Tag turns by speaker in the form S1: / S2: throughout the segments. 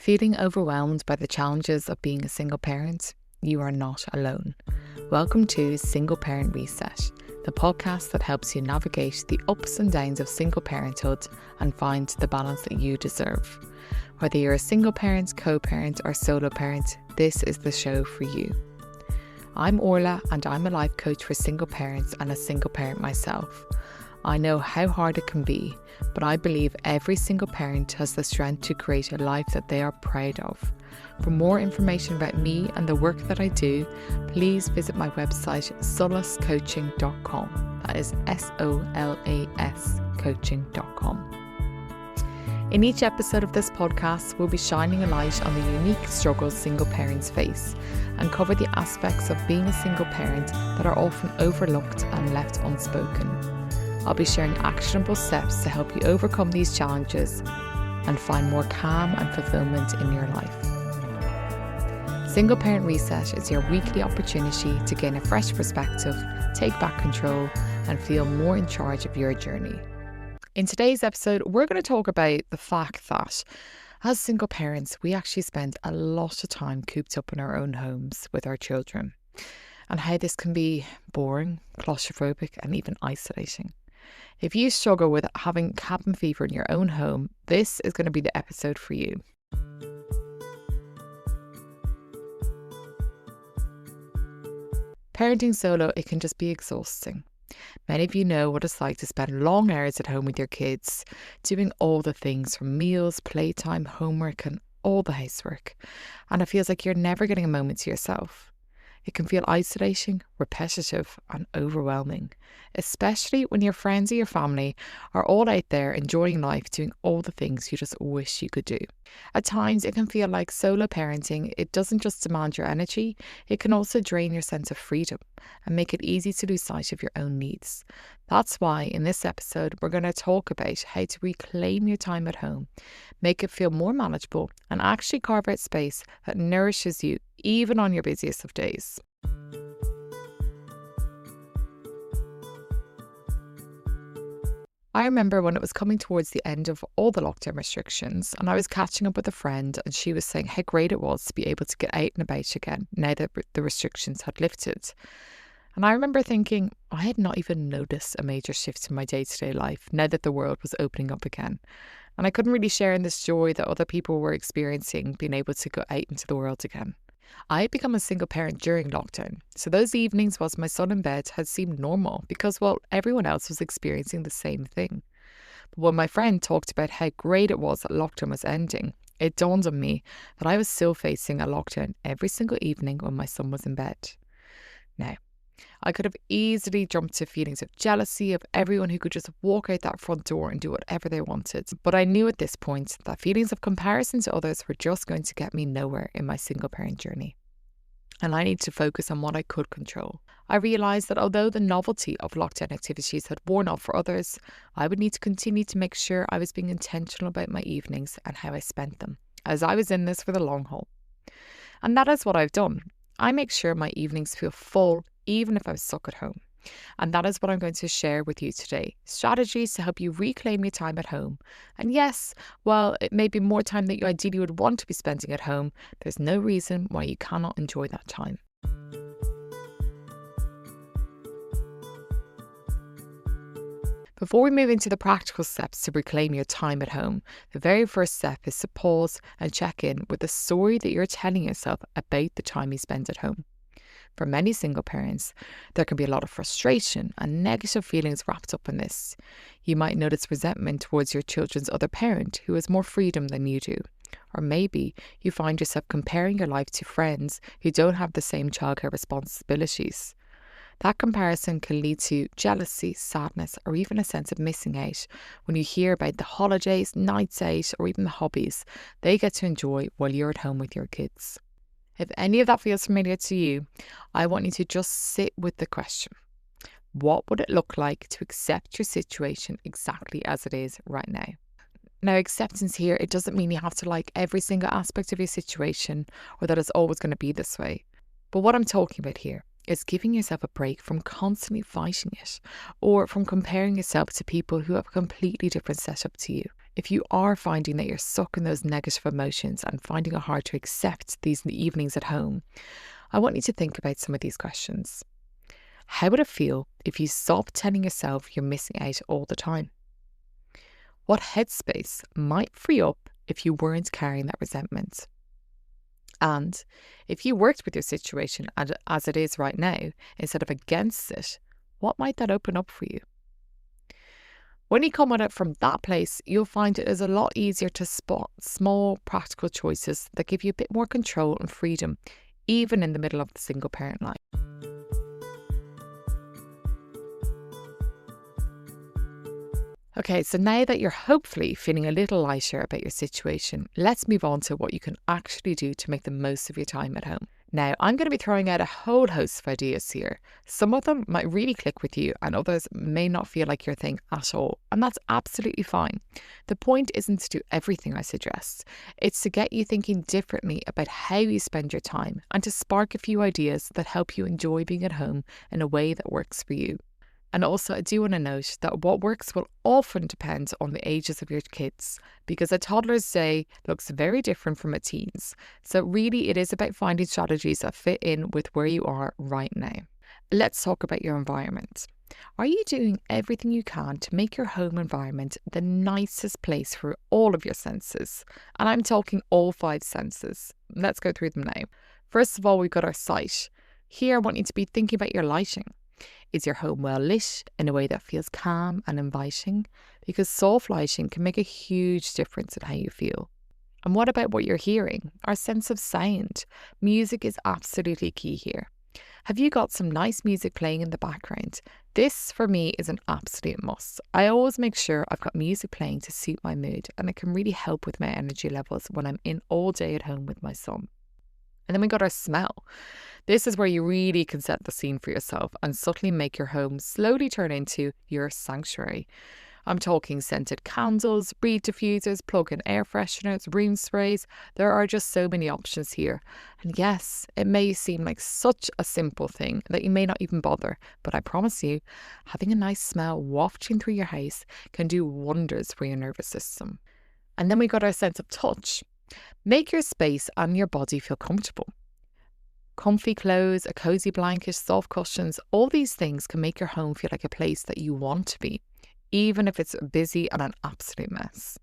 S1: Feeling overwhelmed by the challenges of being a single parent? You are not alone. Welcome to Single Parent Reset, the podcast that helps you navigate the ups and downs of single parenthood and find the balance that you deserve. Whether you're a single parent, co-parent or solo parent, this is the show for you. I'm Orla and I'm a life coach for single parents and a single parent myself. I know how hard it can be, but I believe every single parent has the strength to create a life that they are proud of. For more information about me and the work that I do, please visit my website solascoaching.com. That is SOLAS coaching.com. In each episode of this podcast, we'll be shining a light on the unique struggles single parents face and cover the aspects of being a single parent that are often overlooked and left unspoken. I'll be sharing actionable steps to help you overcome these challenges and find more calm and fulfillment in your life. Single Parent Reset is your weekly opportunity to gain a fresh perspective, take back control, and feel more in charge of your journey. In today's episode, we're going to talk about the fact that as single parents, we actually spend a lot of time cooped up in our own homes with our children, and how this can be boring, claustrophobic, and even isolating. If you struggle with having cabin fever in your own home, this is going to be the episode for you. Parenting solo, it can just be exhausting. Many of you know what it's like to spend long hours at home with your kids, doing all the things from meals, playtime, homework, and all the housework. And it feels like you're never getting a moment to yourself. It can feel isolating, repetitive, and overwhelming, especially when your friends or your family are all out there enjoying life, doing all the things you just wish you could do. At times, it can feel like solo parenting, it doesn't just demand your energy, it can also drain your sense of freedom and make it easy to lose sight of your own needs. That's why in this episode, we're going to talk about how to reclaim your time at home, make it feel more manageable, and actually carve out space that nourishes you even on your busiest of days. I remember when it was coming towards the end of all the lockdown restrictions and I was catching up with a friend and she was saying how great it was to be able to get out and about again now that the restrictions had lifted. And I remember thinking I had not even noticed a major shift in my day-to-day life now that the world was opening up again. And I couldn't really share in this joy that other people were experiencing being able to go out into the world again. I had become a single parent during lockdown, so those evenings whilst my son in bed had seemed normal because, well, everyone else was experiencing the same thing. But when my friend talked about how great it was that lockdown was ending, it dawned on me that I was still facing a lockdown every single evening when my son was in bed. Now, I could have easily jumped to feelings of jealousy of everyone who could just walk out that front door and do whatever they wanted. But I knew at this point that feelings of comparison to others were just going to get me nowhere in my single parent journey. And I needed to focus on what I could control. I realised that although the novelty of lockdown activities had worn off for others, I would need to continue to make sure I was being intentional about my evenings and how I spent them, as I was in this for the long haul. And that is what I've done. I make sure my evenings feel full even if I'm stuck at home. And that is what I'm going to share with you today. Strategies to help you reclaim your time at home. And yes, while it may be more time that you ideally would want to be spending at home, there's no reason why you cannot enjoy that time. Before we move into the practical steps to reclaim your time at home, the very first step is to pause and check in with the story that you're telling yourself about the time you spend at home. For many single parents, there can be a lot of frustration and negative feelings wrapped up in this. You might notice resentment towards your children's other parent who has more freedom than you do. Or maybe you find yourself comparing your life to friends who don't have the same childcare responsibilities. That comparison can lead to jealousy, sadness, or even a sense of missing out when you hear about the holidays, nights out, or even the hobbies they get to enjoy while you're at home with your kids. If any of that feels familiar to you, I want you to just sit with the question. What would it look like to accept your situation exactly as it is right now? Now, acceptance here, it doesn't mean you have to like every single aspect of your situation or that it's always going to be this way. But what I'm talking about here is giving yourself a break from constantly fighting it or from comparing yourself to people who have a completely different setup to you. If you are finding that you're stuck in those negative emotions and finding it hard to accept these evenings at home, I want you to think about some of these questions. How would it feel if you stopped telling yourself you're missing out all the time? What headspace might free up if you weren't carrying that resentment? And if you worked with your situation as it is right now, instead of against it, what might that open up for you? When you come at it from that place, you'll find it is a lot easier to spot small, practical choices that give you a bit more control and freedom, even in the middle of the single parent life. Okay, so now that you're hopefully feeling a little lighter about your situation, let's move on to what you can actually do to make the most of your time at home. Now, I'm going to be throwing out a whole host of ideas here. Some of them might really click with you, and others may not feel like your thing at all, and that's absolutely fine. The point isn't to do everything I suggest, it's to get you thinking differently about how you spend your time and to spark a few ideas that help you enjoy being at home in a way that works for you. And also, I do want to note that what works will often depend on the ages of your kids, because a toddler's day looks very different from a teen's. So really, it is about finding strategies that fit in with where you are right now. Let's talk about your environment. Are you doing everything you can to make your home environment the nicest place for all of your senses? And I'm talking all 5 senses. Let's go through them now. First of all, we've got our sight. Here, I want you to be thinking about your lighting. Is your home well lit in a way that feels calm and inviting? Because soft lighting can make a huge difference in how you feel. And what about what you're hearing? Our sense of sound. Music is absolutely key here. Have you got some nice music playing in the background? This, for me, is an absolute must. I always make sure I've got music playing to suit my mood, and it can really help with my energy levels when I'm in all day at home with my son. And then we got our smell. This is where you really can set the scene for yourself and subtly make your home slowly turn into your sanctuary. I'm talking scented candles, reed diffusers, plug-in air fresheners, room sprays. There are just so many options here. And yes, it may seem like such a simple thing that you may not even bother, but I promise you, having a nice smell wafting through your house can do wonders for your nervous system. And then we got our sense of touch. Make your space and your body feel comfortable. Comfy clothes, a cozy blanket, soft cushions, all these things can make your home feel like a place that you want to be, even if it's busy and an absolute mess.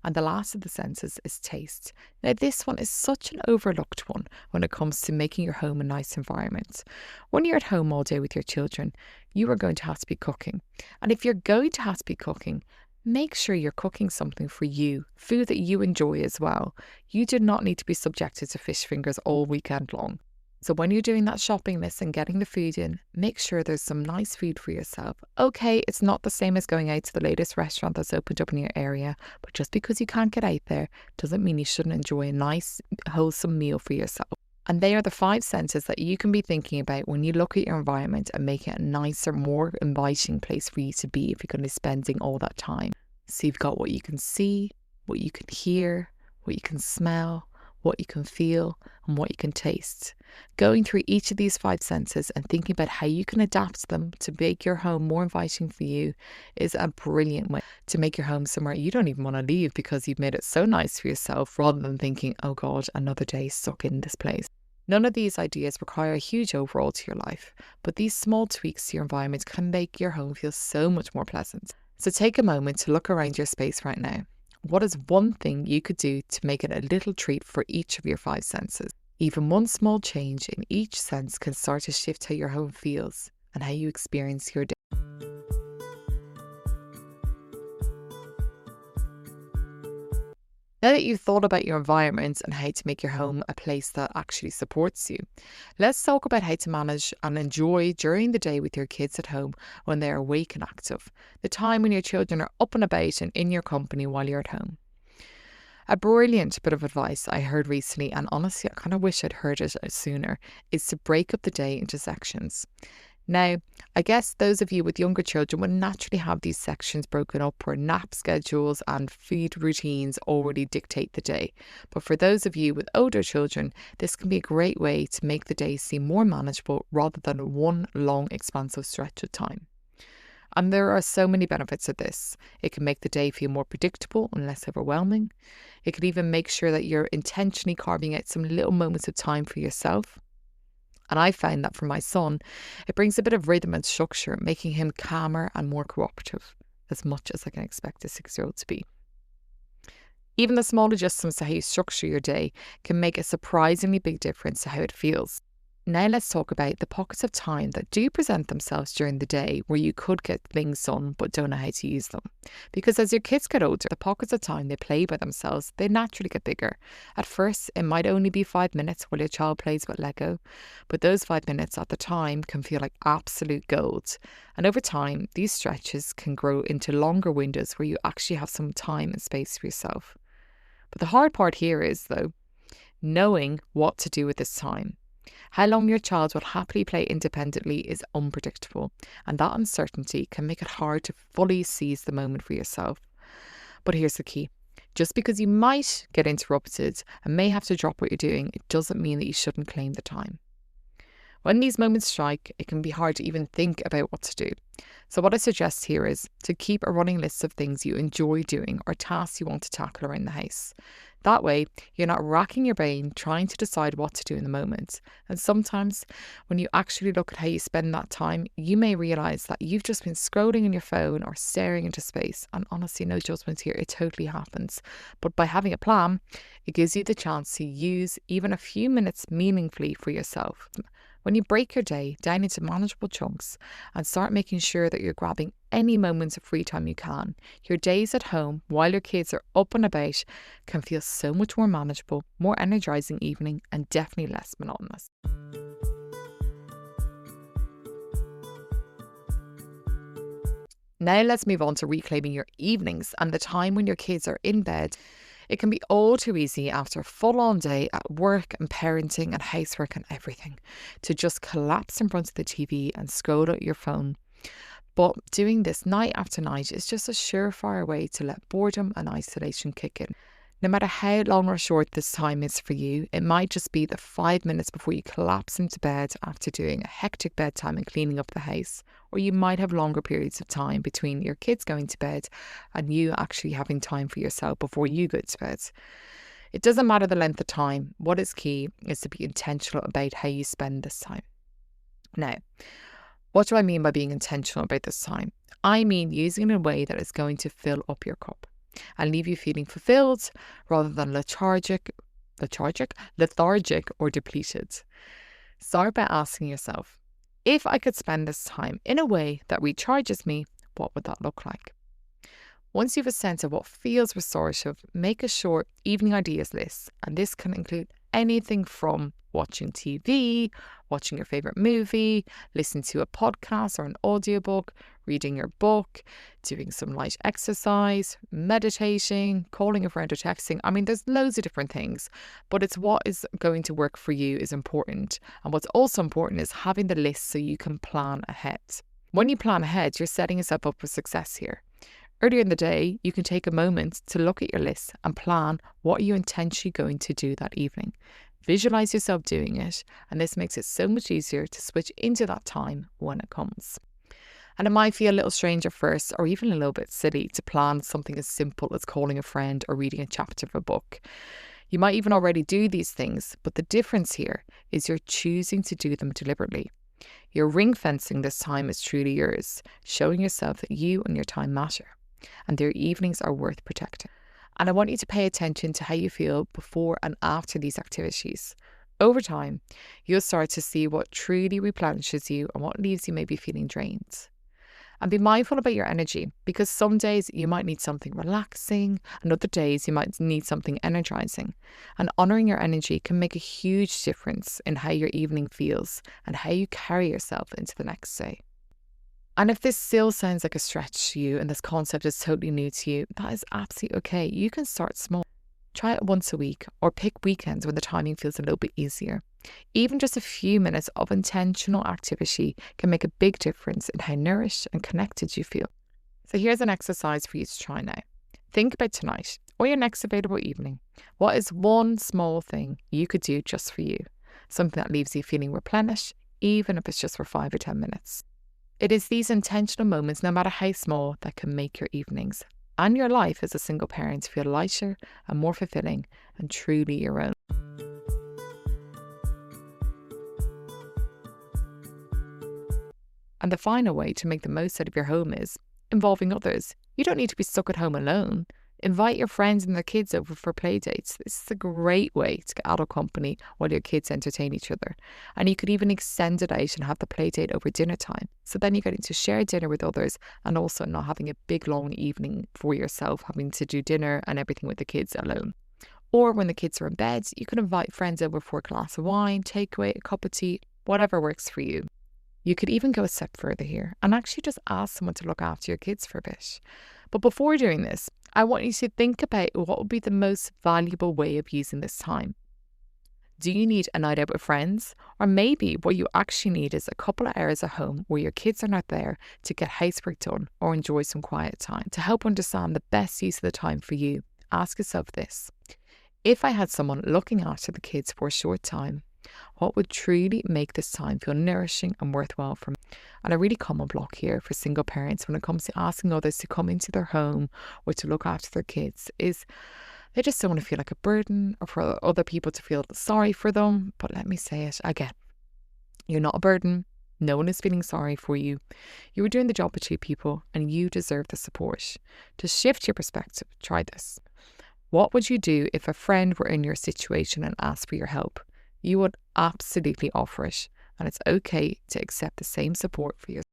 S1: And the last of the senses is taste. Now, this one is such an overlooked one when it comes to making your home a nice environment. When you're at home all day with your children, you are going to have to be cooking. And if you're going to have to be cooking, make sure you're cooking something for you, food that you enjoy as well. You do not need to be subjected to fish fingers all weekend long. So when you're doing that shopping list and getting the food in, make sure there's some nice food for yourself. Okay, it's not the same as going out to the latest restaurant that's opened up in your area, but just because you can't get out there doesn't mean you shouldn't enjoy a nice, wholesome meal for yourself. And they are the 5 senses that you can be thinking about when you look at your environment and make it a nicer, more inviting place for you to be if you're going to be spending all that time. So you've got what you can see, what you can hear, what you can smell, what you can feel, and what you can taste. Going through each of these 5 senses and thinking about how you can adapt them to make your home more inviting for you is a brilliant way to make your home somewhere you don't even want to leave because you've made it so nice for yourself, rather than thinking, oh God, another day stuck in this place. None of these ideas require a huge overhaul to your life, but these small tweaks to your environment can make your home feel so much more pleasant. So take a moment to look around your space right now. What is one thing you could do to make it a little treat for each of your 5 senses? Even one small change in each sense can start to shift how your home feels and how you experience your day. Now that you've thought about your environment and how to make your home a place that actually supports you, let's talk about how to manage and enjoy during the day with your kids at home when they're awake and active, the time when your children are up and about and in your company while you're at home. A brilliant bit of advice I heard recently, and honestly I kind of wish I'd heard it sooner, is to break up the day into sections. Now, I guess those of you with younger children would naturally have these sections broken up where nap schedules and feed routines already dictate the day. But for those of you with older children, this can be a great way to make the day seem more manageable rather than one long expansive stretch of time. And there are so many benefits of this. It can make the day feel more predictable and less overwhelming. It can even make sure that you're intentionally carving out some little moments of time for yourself. And I found that for my son, it brings a bit of rhythm and structure, making him calmer and more cooperative, as much as I can expect a 6-year-old to be. Even the small adjustments to how you structure your day can make a surprisingly big difference to how it feels. Now let's talk about the pockets of time that do present themselves during the day where you could get things done but don't know how to use them. Because as your kids get older, the pockets of time they play by themselves, they naturally get bigger. At first, it might only be 5 minutes while your child plays with Lego, but those 5 minutes at the time can feel like absolute gold. And over time, these stretches can grow into longer windows where you actually have some time and space for yourself. But the hard part here is, though, knowing what to do with this time. How long your child will happily play independently is unpredictable, and that uncertainty can make it hard to fully seize the moment for yourself. But here's the key. Just because you might get interrupted and may have to drop what you're doing, it doesn't mean that you shouldn't claim the time. When these moments strike, it can be hard to even think about what to do. So what I suggest here is to keep a running list of things you enjoy doing or tasks you want to tackle around the house. That way, you're not racking your brain trying to decide what to do in the moment. And sometimes, when you actually look at how you spend that time, you may realise that you've just been scrolling on your phone or staring into space. And honestly, no judgment here, it totally happens. But by having a plan, it gives you the chance to use even a few minutes meaningfully for yourself. When you break your day down into manageable chunks and start making sure that you're grabbing any moments of free time you can, your days at home while your kids are up and about can feel so much more manageable, more energising evening, and definitely less monotonous. Now let's move on to reclaiming your evenings and the time when your kids are in bed. It can be all too easy after a full-on day at work and parenting and housework and everything to just collapse in front of the TV and scroll at your phone. But doing this night after night is just a surefire way to let boredom and isolation kick in. No matter how long or short this time is for you, it might just be the 5 minutes before you collapse into bed after doing a hectic bedtime and cleaning up the house. Or you might have longer periods of time between your kids going to bed and you actually having time for yourself before you go to bed. It doesn't matter the length of time. What is key is to be intentional about how you spend this time. Now, what do I mean by being intentional about this time? I mean using it in a way that is going to fill up your cup and leave you feeling fulfilled rather than lethargic or depleted. Start by asking yourself, if I could spend this time in a way that recharges me, what would that look like? Once you have a sense of what feels restorative, make a short evening ideas list, and this can include anything from watching TV, watching your favourite movie, listening to a podcast or an audiobook, reading your book, doing some light exercise, meditating, calling a friend or texting. I mean, there's loads of different things, but it's what is going to work for you is important. And what's also important is having the list so you can plan ahead. When you plan ahead, you're setting yourself up for success here. Earlier in the day, you can take a moment to look at your list and plan what you're intentionally going to do that evening. Visualize yourself doing it, and this makes it so much easier to switch into that time when it comes. And it might feel a little strange at first, or even a little bit silly, to plan something as simple as calling a friend or reading a chapter of a book. You might even already do these things, but the difference here is you're choosing to do them deliberately. You're ring fencing this time is truly yours, showing yourself that you and your time matter, and their evenings are worth protecting. And I want you to pay attention to how you feel before and after these activities. Over time, you'll start to see what truly replenishes you and what leaves you maybe feeling drained. And be mindful about your energy, because some days you might need something relaxing and other days you might need something energizing. And honouring your energy can make a huge difference in how your evening feels and how you carry yourself into the next day. And if this still sounds like a stretch to you and this concept is totally new to you, that is absolutely okay. You can start small. Try it once a week or pick weekends when the timing feels a little bit easier. Even just a few minutes of intentional activity can make a big difference in how nourished and connected you feel. So here's an exercise for you to try now. Think about tonight or your next available evening. What is one small thing you could do just for you? Something that leaves you feeling replenished, even if it's just for 5 or 10 minutes. It is these intentional moments, no matter how small, that can make your evenings and your life as a single parent feel lighter and more fulfilling and truly your own. And the final way to make the most out of your home is involving others. You don't need to be stuck at home alone. Invite your friends and their kids over for play dates. This is a great way to get adult company while your kids entertain each other. And you could even extend it out and have the play date over dinner time. So then you're getting to share dinner with others and also not having a big long evening for yourself, having to do dinner and everything with the kids alone. Or when the kids are in bed, you can invite friends over for a glass of wine, takeaway, a cup of tea, whatever works for you. You could even go a step further here and actually just ask someone to look after your kids for a bit. But before doing this, I want you to think about what would be the most valuable way of using this time. Do you need a night out with friends? Or maybe what you actually need is a couple of hours at home where your kids are not there to get housework done or enjoy some quiet time. To help understand the best use of the time for you, ask yourself this. If I had someone looking after the kids for a short time, what would truly make this time feel nourishing and worthwhile for me? And a really common block here for single parents when it comes to asking others to come into their home or to look after their kids is they just don't want to feel like a burden or for other people to feel sorry for them. But let me say it again. You're not a burden. No one is feeling sorry for you. You were doing the job with two people and you deserve the support. To shift your perspective, try this. What would you do if a friend were in your situation and asked for your help? You would absolutely offer it, and it's okay to accept the same support for yourself.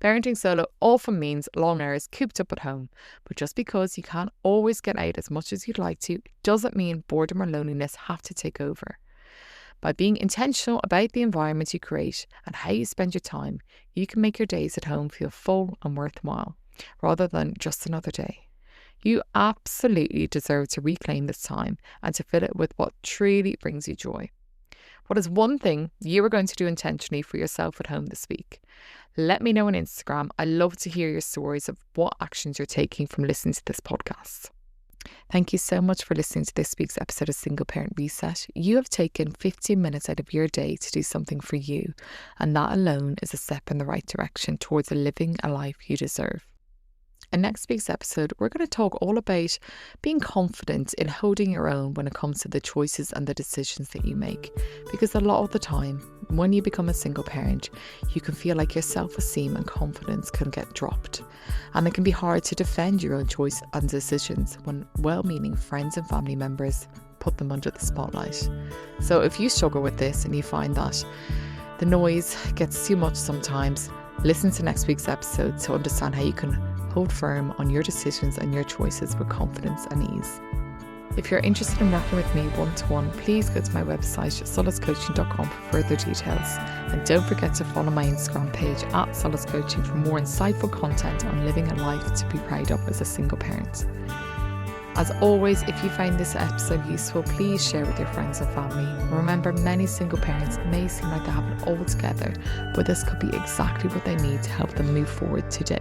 S1: Parenting solo often means long hours cooped up at home, but just because you can't always get out as much as you'd like to doesn't mean boredom or loneliness have to take over. By being intentional about the environment you create and how you spend your time, you can make your days at home feel full and worthwhile, rather than just another day. You absolutely deserve to reclaim this time and to fill it with what truly brings you joy. What is one thing you are going to do intentionally for yourself at home this week? Let me know on Instagram. I love to hear your stories of what actions you're taking from listening to this podcast. Thank you so much for listening to this week's episode of Single Parent Reset. You have taken 15 minutes out of your day to do something for you, and that alone is a step in the right direction towards living a life you deserve. In next week's episode, we're going to talk all about being confident in holding your own when it comes to the choices and the decisions that you make. Because a lot of the time, when you become a single parent, you can feel like your self-esteem and confidence can get dropped. And it can be hard to defend your own choice and decisions when well-meaning friends and family members put them under the spotlight. So if you struggle with this and you find that the noise gets too much sometimes, listen to next week's episode to understand how you can hold firm on your decisions and your choices with confidence and ease. If you're interested in working with me one-to-one, please go to my website, solacecoaching.com, for further details. And don't forget to follow my Instagram page @solacecoaching for more insightful content on living a life to be proud of as a single parent. As always, if you find this episode useful, please share with your friends and family. Remember, many single parents may seem like they have it all together, but this could be exactly what they need to help them move forward today.